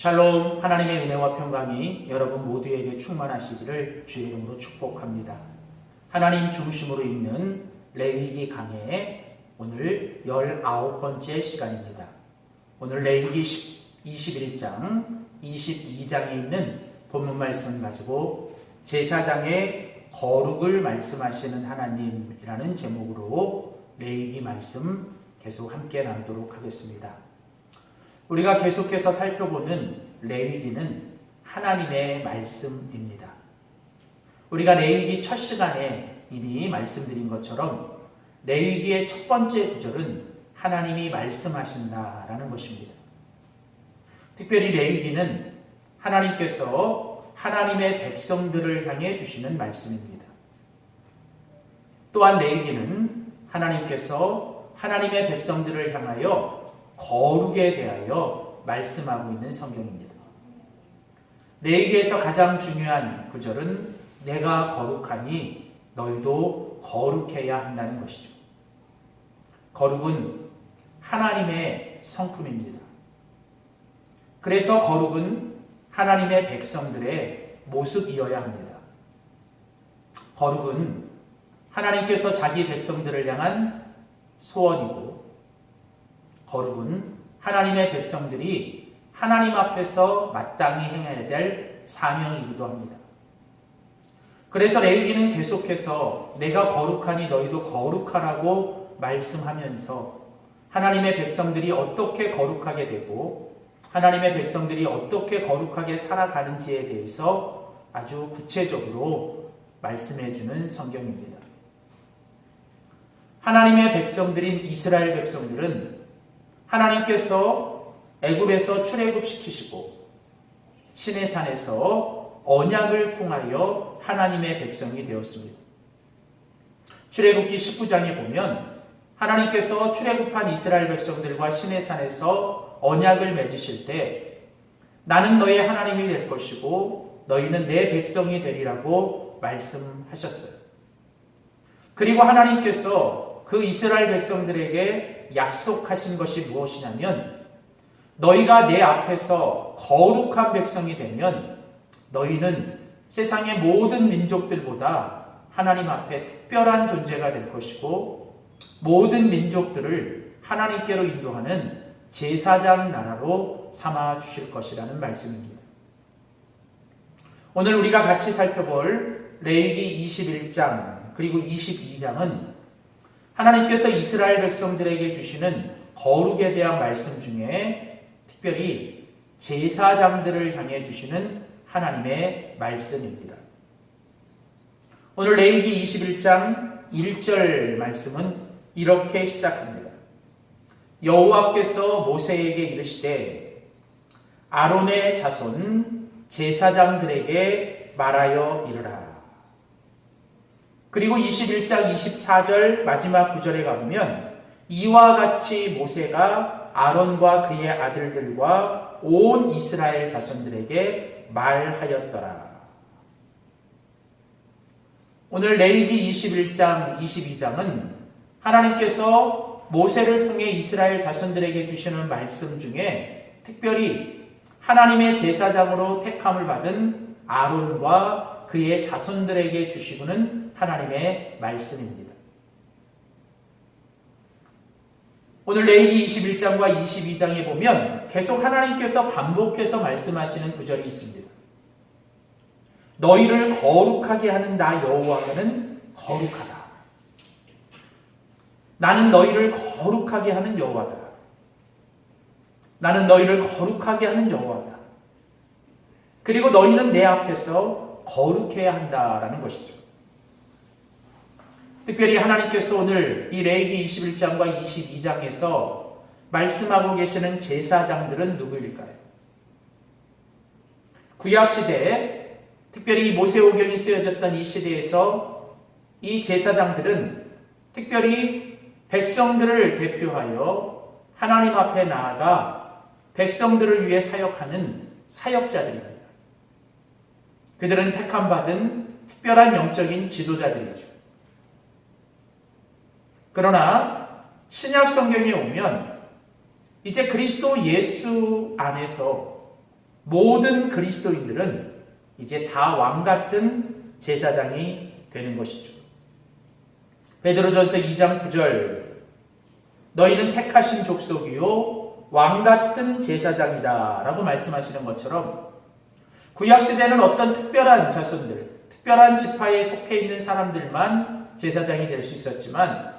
샬롬, 하나님의 은혜와 평강이 여러분 모두에게 충만하시기를 주의 이름으로 축복합니다. 하나님 중심으로 읽는 레위기 강해의 오늘 19번째 시간입니다. 오늘 레위기 21장, 22장에 있는 본문 말씀 가지고 제사장의 거룩을 말씀하시는 하나님이라는 제목으로 레위기 말씀 계속 함께 나누도록 하겠습니다. 우리가 계속해서 살펴보는 레위기는 하나님의 말씀입니다. 우리가 레위기 첫 시간에 이미 말씀드린 것처럼 레위기의 첫 번째 구절은 하나님이 말씀하신다라는 것입니다. 특별히 레위기는 하나님께서 하나님의 백성들을 향해 주시는 말씀입니다. 또한 레위기는 하나님께서 하나님의 백성들을 향하여 거룩에 대하여 말씀하고 있는 성경입니다. 레위기에서 가장 중요한 구절은 내가 거룩하니 너희도 거룩해야 한다는 것이죠. 거룩은 하나님의 성품입니다. 그래서 거룩은 하나님의 백성들의 모습이어야 합니다. 거룩은 하나님께서 자기 백성들을 향한 소원이고 거룩은 하나님의 백성들이 하나님 앞에서 마땅히 행해야 될 사명이기도 합니다. 그래서 레위기는 계속해서 내가 거룩하니 너희도 거룩하라고 말씀하면서 하나님의 백성들이 어떻게 거룩하게 되고 하나님의 백성들이 어떻게 거룩하게 살아가는지에 대해서 아주 구체적으로 말씀해 주는 성경입니다. 하나님의 백성들인 이스라엘 백성들은 하나님께서 애굽에서 출애굽시키시고 시내산에서 언약을 통하여 하나님의 백성이 되었습니다. 출애굽기 19장에 보면 하나님께서 출애굽한 이스라엘 백성들과 시내산에서 언약을 맺으실 때 나는 너의 하나님이 될 것이고 너희는 내 백성이 되리라고 말씀하셨어요. 그리고 하나님께서 그 이스라엘 백성들에게 약속하신 것이 무엇이냐면 너희가 내 앞에서 거룩한 백성이 되면 너희는 세상의 모든 민족들보다 하나님 앞에 특별한 존재가 될 것이고 모든 민족들을 하나님께로 인도하는 제사장 나라로 삼아 주실 것이라는 말씀입니다. 오늘 우리가 같이 살펴볼 레위기 21장 그리고 22장은 하나님께서 이스라엘 백성들에게 주시는 거룩에 대한 말씀 중에 특별히 제사장들을 향해 주시는 하나님의 말씀입니다. 오늘 레위기 21장 1절 말씀은 이렇게 시작합니다. 여호와께서 모세에게 이르시되 아론의 자손 제사장들에게 말하여 이르라. 그리고 21장 24절 마지막 구절에 가보면 이와 같이 모세가 아론과 그의 아들들과 온 이스라엘 자손들에게 말하였더라. 오늘 레위기 21장 22장은 하나님께서 모세를 통해 이스라엘 자손들에게 주시는 말씀 중에 특별히 하나님의 제사장으로 택함을 받은 아론과 그의 자손들에게 주시고는 하나님의 말씀입니다. 오늘 레위기 21장과 22장에 보면 계속 하나님께서 반복해서 말씀하시는 구절이 있습니다. 너희를 거룩하게 하는 나 여호와는 거룩하다. 나는 너희를 거룩하게 하는 여호와다. 나는 너희를 거룩하게 하는 여호와다. 그리고 너희는 내 앞에서 거룩해야 한다라는 것이죠. 특별히 하나님께서 오늘 이 레위기 21장과 22장에서 말씀하고 계시는 제사장들은 누구일까요? 구약시대에 특별히 모세오경이 쓰여졌던 이 시대에서 이 제사장들은 특별히 백성들을 대표하여 하나님 앞에 나아가 백성들을 위해 사역하는 사역자들입니다. 그들은 택함받은 특별한 영적인 지도자들이죠. 그러나 신약 성경에 오면 이제 그리스도 예수 안에서 모든 그리스도인들은 이제 다 왕같은 제사장이 되는 것이죠. 베드로전서 2장 9절 너희는 택하신 족속이요 왕같은 제사장이다 라고 말씀하시는 것처럼 구약시대는 어떤 특별한 자손들, 특별한 지파에 속해 있는 사람들만 제사장이 될 수 있었지만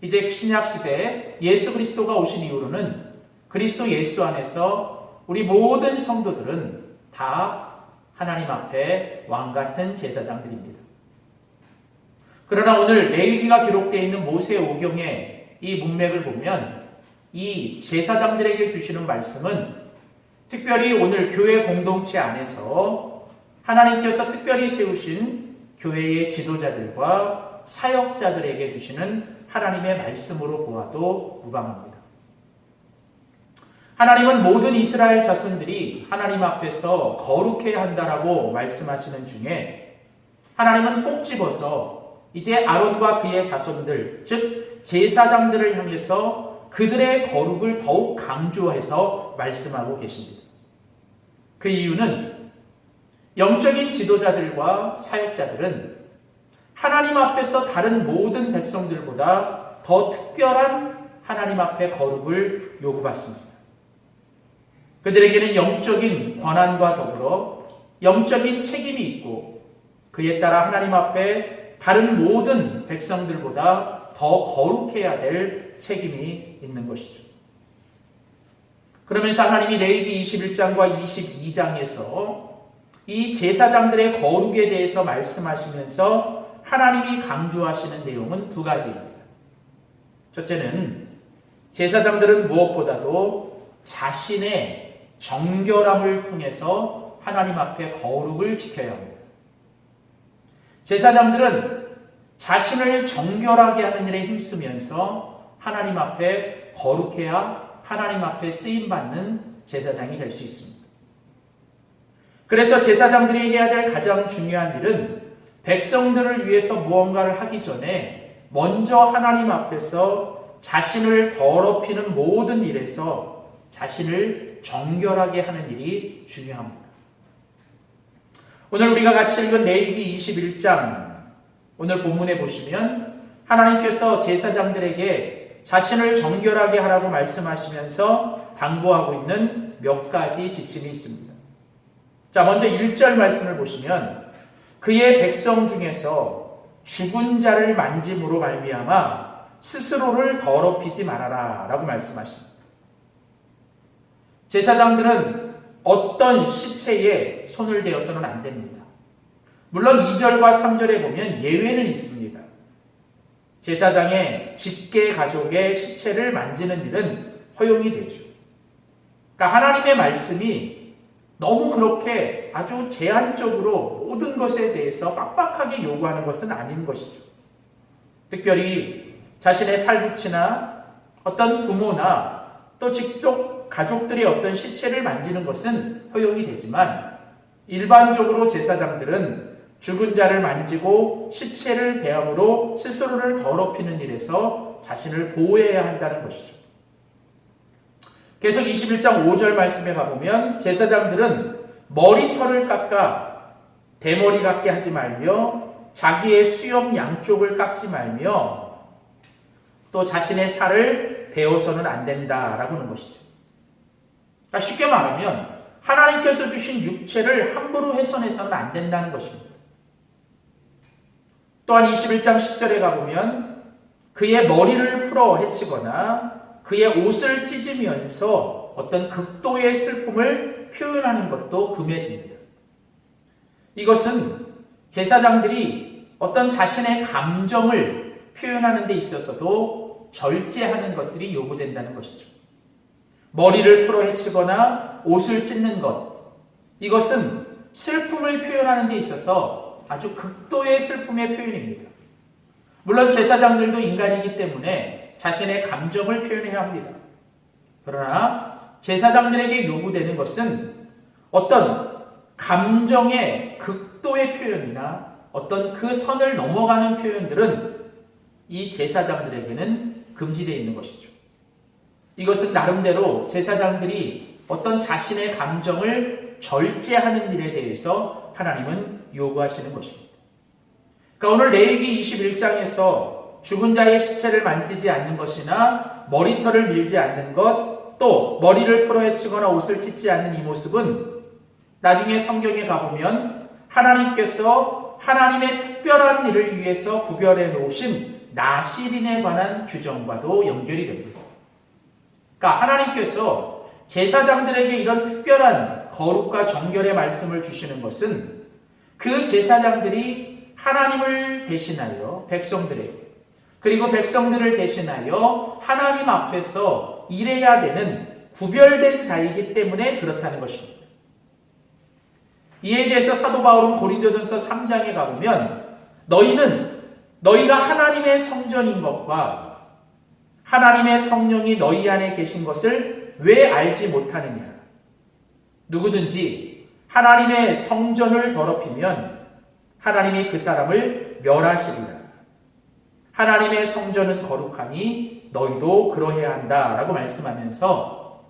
이제 신약시대에 예수 그리스도가 오신 이후로는 그리스도 예수 안에서 우리 모든 성도들은 다 하나님 앞에 왕같은 제사장들입니다. 그러나 오늘 레위기가 기록되어 있는 모세오경의 이 문맥을 보면 이 제사장들에게 주시는 말씀은 특별히 오늘 교회 공동체 안에서 하나님께서 특별히 세우신 교회의 지도자들과 사역자들에게 주시는 하나님의 말씀으로 보아도 무방합니다. 하나님은 모든 이스라엘 자손들이 하나님 앞에서 거룩해야 한다라고 말씀하시는 중에 하나님은 꼭 집어서 이제 아론과 그의 자손들, 즉 제사장들을 향해서 그들의 거룩을 더욱 강조해서 말씀하고 계십니다. 그 이유는 영적인 지도자들과 사역자들은 하나님 앞에서 다른 모든 백성들보다 더 특별한 하나님 앞에 거룩을 요구받습니다. 그들에게는 영적인 권한과 더불어 영적인 책임이 있고 그에 따라 하나님 앞에 다른 모든 백성들보다 더 거룩해야 될 책임이 있는 것이죠. 그러면서 하나님이 레위기 21장과 22장에서 이 제사장들의 거룩에 대해서 말씀하시면서 하나님이 강조하시는 내용은 두 가지입니다. 첫째는 제사장들은 무엇보다도 자신의 정결함을 통해서 하나님 앞에 거룩을 지켜야 합니다. 제사장들은 자신을 정결하게 하는 일에 힘쓰면서 하나님 앞에 거룩해야 하나님 앞에 쓰임받는 제사장이 될 수 있습니다. 그래서 제사장들이 해야 될 가장 중요한 일은 백성들을 위해서 무언가를 하기 전에 먼저 하나님 앞에서 자신을 더럽히는 모든 일에서 자신을 정결하게 하는 일이 중요합니다. 오늘 우리가 같이 읽은 레위기 21장 오늘 본문에 보시면 하나님께서 제사장들에게 자신을 정결하게 하라고 말씀하시면서 당부하고 있는 몇 가지 지침이 있습니다. 자, 먼저 1절 말씀을 보시면 그의 백성 중에서 죽은 자를 만짐으로 말미암아 스스로를 더럽히지 말아라 라고 말씀하십니다. 제사장들은 어떤 시체에 손을 대어서는 안 됩니다. 물론 2절과 3절에 보면 예외는 있습니다. 제사장의 직계 가족의 시체를 만지는 일은 허용이 되죠. 그러니까 하나님의 말씀이 너무 그렇게 아주 제한적으로 모든 것에 대해서 빡빡하게 요구하는 것은 아닌 것이죠. 특별히 자신의 살부치나 어떤 부모나 또 직접 가족들의 어떤 시체를 만지는 것은 허용이 되지만 일반적으로 제사장들은 죽은 자를 만지고 시체를 대함으로 스스로를 더럽히는 일에서 자신을 보호해야 한다는 것이죠. 계속 21장 5절 말씀에 가보면 제사장들은 머리털을 깎아 대머리 같게 하지 말며 자기의 수염 양쪽을 깎지 말며 또 자신의 살을 베어서는 안 된다라고 하는 것이죠. 그러니까 쉽게 말하면 하나님께서 주신 육체를 함부로 훼손해서는 안 된다는 것입니다. 또한 21장 10절에 가보면 그의 머리를 풀어 헤치거나 그의 옷을 찢으면서 어떤 극도의 슬픔을 표현하는 것도 금해집니다. 이것은 제사장들이 어떤 자신의 감정을 표현하는 데 있어서도 절제하는 것들이 요구된다는 것이죠. 머리를 풀어 헤치거나 옷을 찢는 것, 이것은 슬픔을 표현하는 데 있어서 아주 극도의 슬픔의 표현입니다. 물론 제사장들도 인간이기 때문에 자신의 감정을 표현해야 합니다. 그러나 제사장들에게 요구되는 것은 어떤 감정의 극도의 표현이나 어떤 그 선을 넘어가는 표현들은 이 제사장들에게는 금지되어 있는 것이죠. 이것은 나름대로 제사장들이 어떤 자신의 감정을 절제하는 일에 대해서 하나님은 요구하시는 것입니다. 그러니까 오늘 레위기 21장에서 죽은 자의 시체를 만지지 않는 것이나 머리털을 밀지 않는 것, 또 머리를 풀어헤치거나 옷을 찢지 않는 이 모습은 나중에 성경에 가보면 하나님께서 하나님의 특별한 일을 위해서 구별해 놓으신 나실인에 관한 규정과도 연결이 됩니다. 그러니까 하나님께서 제사장들에게 이런 특별한 거룩과 정결의 말씀을 주시는 것은 그 제사장들이 하나님을 대신하여 백성들에게, 그리고 백성들을 대신하여 하나님 앞에서 일해야 되는 구별된 자이기 때문에 그렇다는 것입니다. 이에 대해서 사도 바울은 고린도전서 3장에 가보면 너희가 하나님의 성전인 것과 하나님의 성령이 너희 안에 계신 것을 왜 알지 못하느냐. 누구든지 하나님의 성전을 더럽히면 하나님이 그 사람을 멸하시리라. 하나님의 성전은 거룩하니 너희도 그러해야 한다라고 말씀하면서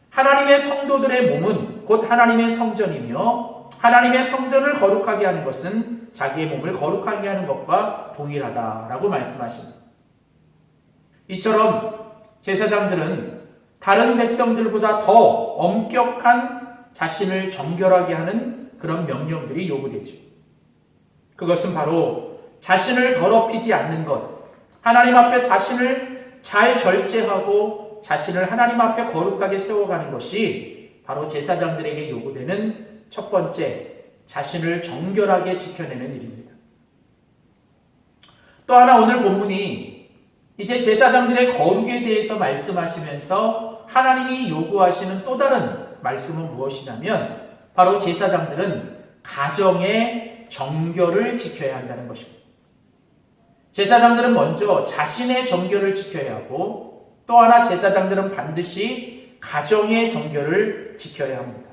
하나님의 성도들의 몸은 곧 하나님의 성전이며 하나님의 성전을 거룩하게 하는 것은 자기의 몸을 거룩하게 하는 것과 동일하다라고 말씀하십니다. 이처럼 제사장들은 다른 백성들보다 더 엄격한 자신을 정결하게 하는 그런 명령들이 요구되죠. 그것은 바로 자신을 더럽히지 않는 것, 하나님 앞에 자신을 잘 절제하고 자신을 하나님 앞에 거룩하게 세워가는 것이 바로 제사장들에게 요구되는 첫 번째, 자신을 정결하게 지켜내는 일입니다. 또 하나 오늘 본문이 이제 제사장들의 거룩에 대해서 말씀하시면서 하나님이 요구하시는 또 다른 말씀은 무엇이냐면 바로 제사장들은 가정의 정결을 지켜야 한다는 것입니다. 제사장들은 먼저 자신의 정결을 지켜야 하고 또 하나 제사장들은 반드시 가정의 정결을 지켜야 합니다.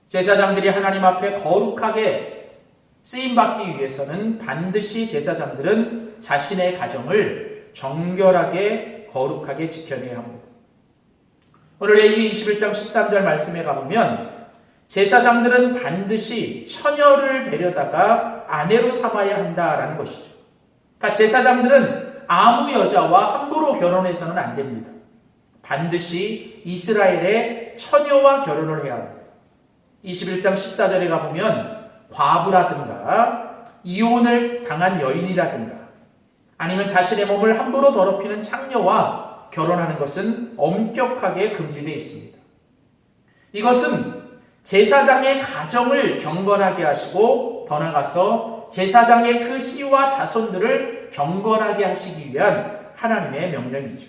제사장들이 하나님 앞에 거룩하게 쓰임받기 위해서는 반드시 제사장들은 자신의 가정을 정결하게 거룩하게 지켜내야 합니다. 오늘 레위기 21장 13절 말씀에 가보면 제사장들은 반드시 처녀를 데려다가 아내로 삼아야 한다라는 것이죠. 그러니까 제사장들은 아무 여자와 함부로 결혼해서는 안 됩니다. 반드시 이스라엘의 처녀와 결혼을 해야 합니다. 21장 14절에 가보면 과부라든가 이혼을 당한 여인이라든가 아니면 자신의 몸을 함부로 더럽히는 창녀와 결혼하는 것은 엄격하게 금지되어 있습니다. 이것은 제사장의 가정을 경건하게 하시고 더 나아가서 제사장의 그 씨와 자손들을 경건하게 하시기 위한 하나님의 명령이죠.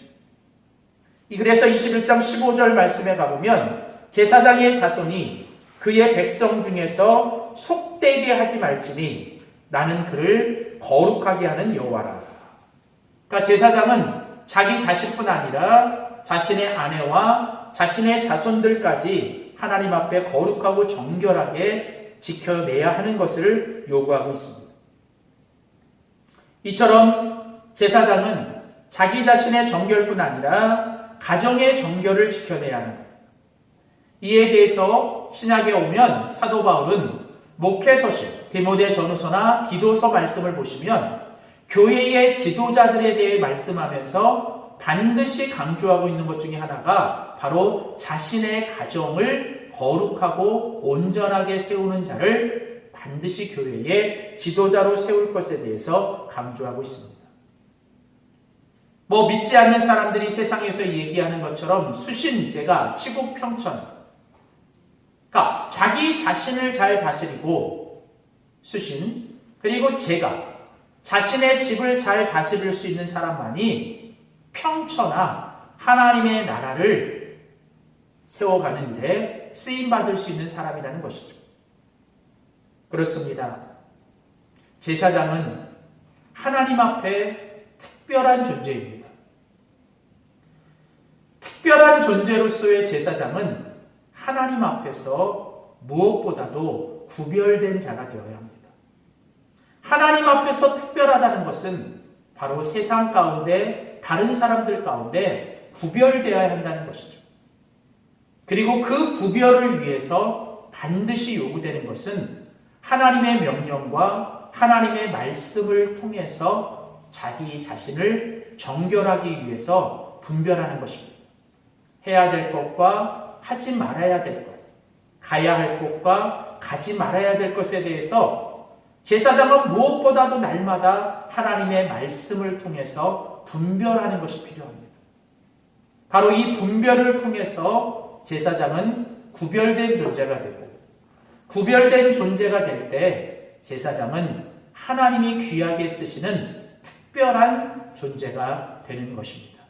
그래서 21장 15절 말씀에 가보면 제사장의 자손이 그의 백성 중에서 속되게 하지 말지니 나는 그를 거룩하게 하는 여호와라. 그러니까 제사장은 자기 자신뿐 아니라 자신의 아내와 자신의 자손들까지 하나님 앞에 거룩하고 정결하게 지켜내야 하는 것을 요구하고 있습니다. 이처럼 제사장은 자기 자신의 정결뿐 아니라 가정의 정결을 지켜내야 합니다. 이에 대해서 신약에 오면 사도 바울은 목회서신 디모데 전후서나 디도서 말씀을 보시면 교회의 지도자들에 대해 말씀하면서 반드시 강조하고 있는 것 중에 하나가 바로 자신의 가정을 거룩하고 온전하게 세우는 자를 반드시 교회의 지도자로 세울 것에 대해서 강조하고 있습니다. 믿지 않는 사람들이 세상에서 얘기하는 것처럼 수신제가 치국평천, 그러니까 자기 자신을 잘 다스리고 수신, 그리고 제가 자신의 집을 잘 다스릴 수 있는 사람만이 평천하 하나님의 나라를 세워가는 일에 쓰임받을 수 있는 사람이라는 것이죠. 그렇습니다. 제사장은 하나님 앞에 특별한 존재입니다. 특별한 존재로서의 제사장은 하나님 앞에서 무엇보다도 구별된 자가 되어야 합니다. 하나님 앞에서 특별하다는 것은 바로 세상 가운데 다른 사람들 가운데 구별되어야 한다는 것이죠. 그리고 그 구별을 위해서 반드시 요구되는 것은 하나님의 명령과 하나님의 말씀을 통해서 자기 자신을 정결하기 위해서 분별하는 것입니다. 해야 될 것과 하지 말아야 될 것, 가야 할 곳과 가지 말아야 될 것에 대해서 제사장은 무엇보다도 날마다 하나님의 말씀을 통해서 분별하는 것이 필요합니다. 바로 이 분별을 통해서 제사장은 구별된 존재가 되고, 구별된 존재가 될 때 제사장은 하나님이 귀하게 쓰시는 특별한 존재가 되는 것입니다.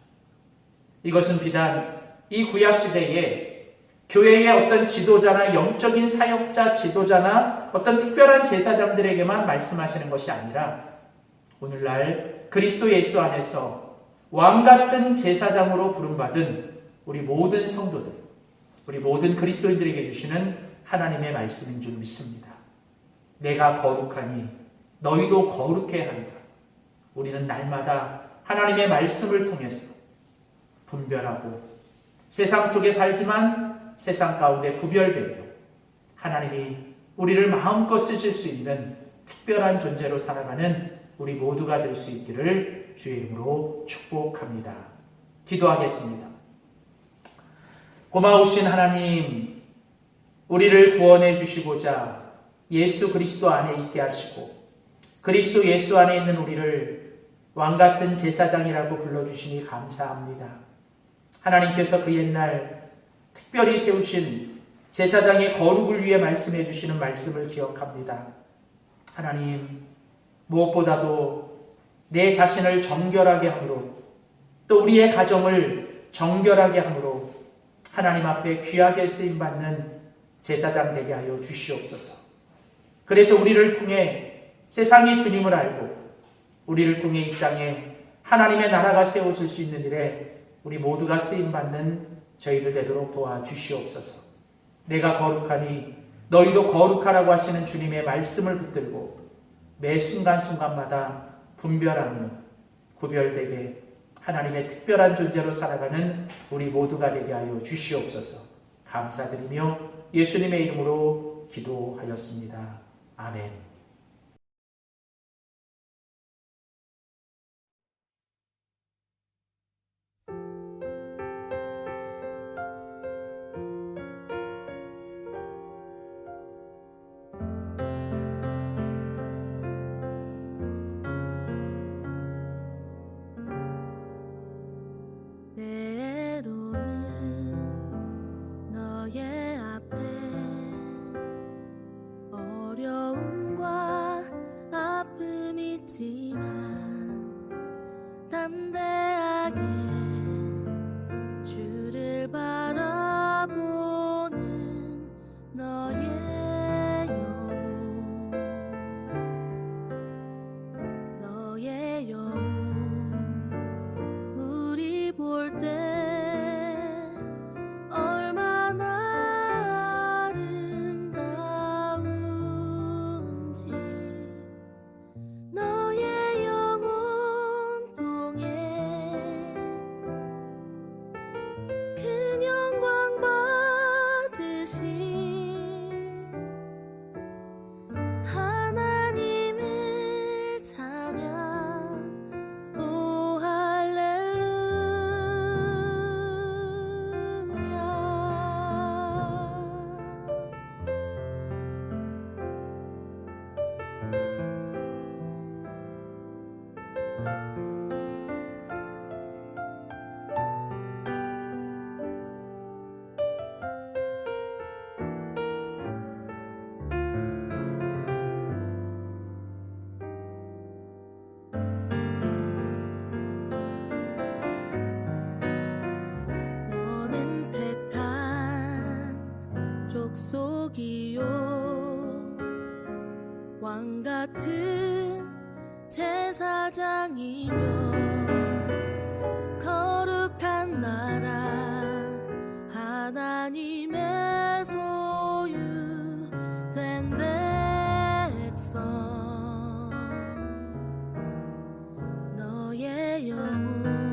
이것은 비단 이 구약시대에 교회의 어떤 지도자나 영적인 사역자 지도자나 어떤 특별한 제사장들에게만 말씀하시는 것이 아니라 오늘날 그리스도 예수 안에서 왕같은 제사장으로 부름받은 우리 모든 성도들, 우리 모든 그리스도인들에게 주시는 하나님의 말씀인 줄 믿습니다. 내가 거룩하니 너희도 거룩해야 한다. 우리는 날마다 하나님의 말씀을 통해서 분별하고 세상 속에 살지만 세상 가운데 구별되며 하나님이 우리를 마음껏 쓰실 수 있는 특별한 존재로 살아가는 우리 모두가 될 수 있기를 주의 이름으로 축복합니다. 기도하겠습니다. 고마우신 하나님, 우리를 구원해 주시고자 예수 그리스도 안에 있게 하시고 그리스도 예수 안에 있는 우리를 왕같은 제사장이라고 불러주시니 감사합니다. 하나님께서 그 옛날 특별히 세우신 제사장의 거룩을 위해 말씀해 주시는 말씀을 기억합니다. 하나님, 무엇보다도 내 자신을 정결하게 함으로 또 우리의 가정을 정결하게 함으로 하나님 앞에 귀하게 쓰임받는 제사장 되게 하여 주시옵소서. 그래서 우리를 통해 세상이 주님을 알고 우리를 통해 이 땅에 하나님의 나라가 세워질 수 있는 일에 우리 모두가 쓰임받는 저희들 되도록 도와주시옵소서. 내가 거룩하니 너희도 거룩하라고 하시는 주님의 말씀을 붙들고 매 순간순간마다 분별하며 구별되게 하나님의 특별한 존재로 살아가는 우리 모두가 되게 하여 주시옵소서. 감사드리며 예수님의 이름으로 기도하였습니다. 아멘. 너의 앞에 어려움과 아픔이 있지만 담대하게 주를 바라보는 너의 영혼 우리 볼 때 족속이요 왕같은 제사장이며 거룩한 나라 하나님의 소유된 백성 너의 영혼